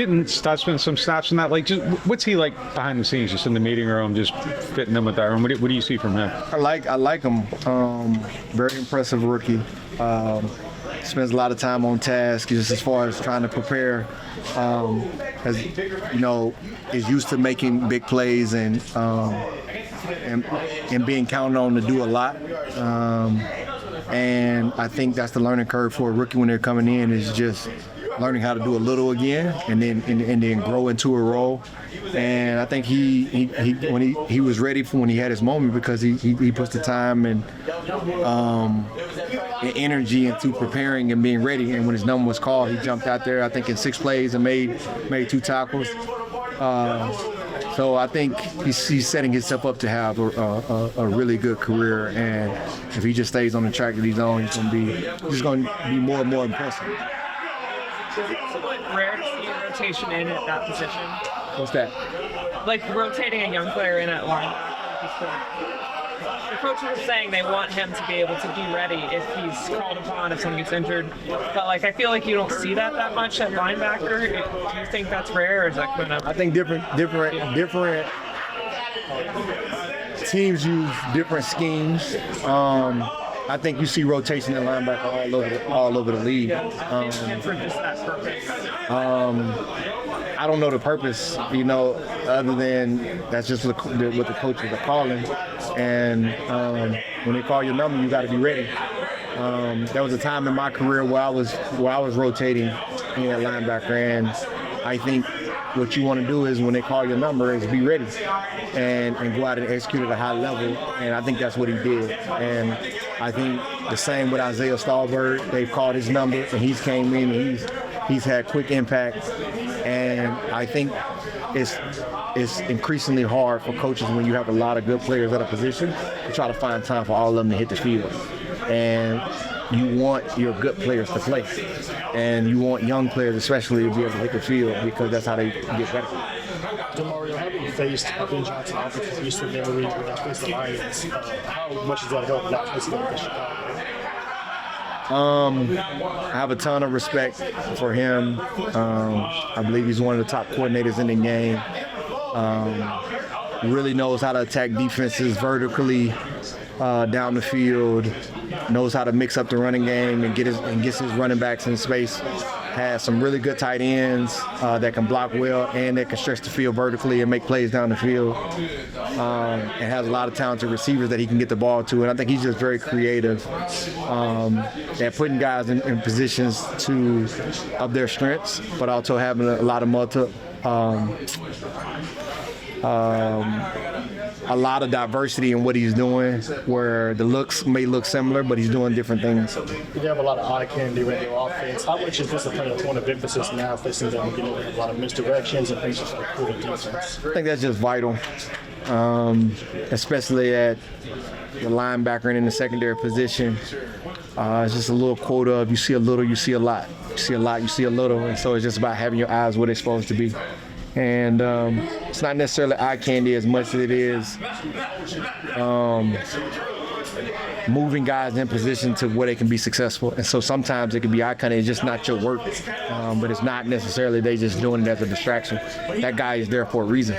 getting Stutsman some snaps and that? Like, just what's he like behind the scenes, just in the meeting room, just fitting them with that? What do you see from him? I like him. Very impressive rookie. Spends a lot of time on task, just as far as trying to prepare. As you know, is used to making big plays and being counted on to do a lot. And I think that's the learning curve for a rookie when they're coming in, is just learning how to do a little again and then grow into a role. And I think he was ready for when he had his moment, because he puts the time and energy into preparing and being ready. And when his number was called, he jumped out there, I think, in 6 plays and made 2 tackles. So I think he's setting himself up to have a really good career, and if he just stays on the track that he's on, he's going to be more and more impressive. It's rare to see a rotation in at that position. What's that? Like rotating a young player in at line. The coaches are saying they want him to be able to be ready if he's called upon, if someone gets injured. But like, I feel like you don't see that much at linebacker. Do you think that's rare, or is that coming up? I think different teams use different schemes. I think you see rotation in linebacker all over the league. For just that purpose. I don't know the purpose, other than that's just what the coaches are calling. And when they call your number, you got to be ready. There was a time in my career where I was rotating in at linebacker, and I think what you want to do is, when they call your number, is be ready and go out and execute at a high level. And I think that's what he did. And I think the same with Isaiah Stalbird. They've called his number, and he's came in, and he's had quick impact. And I think it's increasingly hard for coaches, when you have a lot of good players at a position, to try to find time for all of them to hit the field. And you want your good players to play. And you want young players especially to be able to hit the field, because that's how they get better. Demario, having faced Ben Johnson offenses recently in the league when they faced the Lions, how much does that help not facing them against Chicago? I have a ton of respect for him. I believe he's one of the top coordinators in the game. Really knows how to attack defenses vertically down the field. Knows how to mix up the running game and gets his running backs in space. Has some really good tight ends that can block well and that can stretch the field vertically and make plays down the field. And has a lot of talented receivers that he can get the ball to. And I think he's just very creative at putting guys in positions of their strengths, but also having a lot of diversity in what he's doing, where the looks may look similar, but he's doing different things. You have a lot of eye candy with your offense. How much is discipline a point of emphasis now, facing them, a lot of misdirections and things just like improving defense? I think that's just vital, especially at the linebacker and in the secondary position. It's just a little quota of, you see a little, you see a lot. You see a lot, you see a little. And so it's just about having your eyes where they're supposed to be. And it's not necessarily eye candy as much as it is moving guys in position to where they can be successful. And so sometimes it can be eye candy, it's just not your work, but it's not necessarily they just doing it as a distraction. That guy is there for a reason.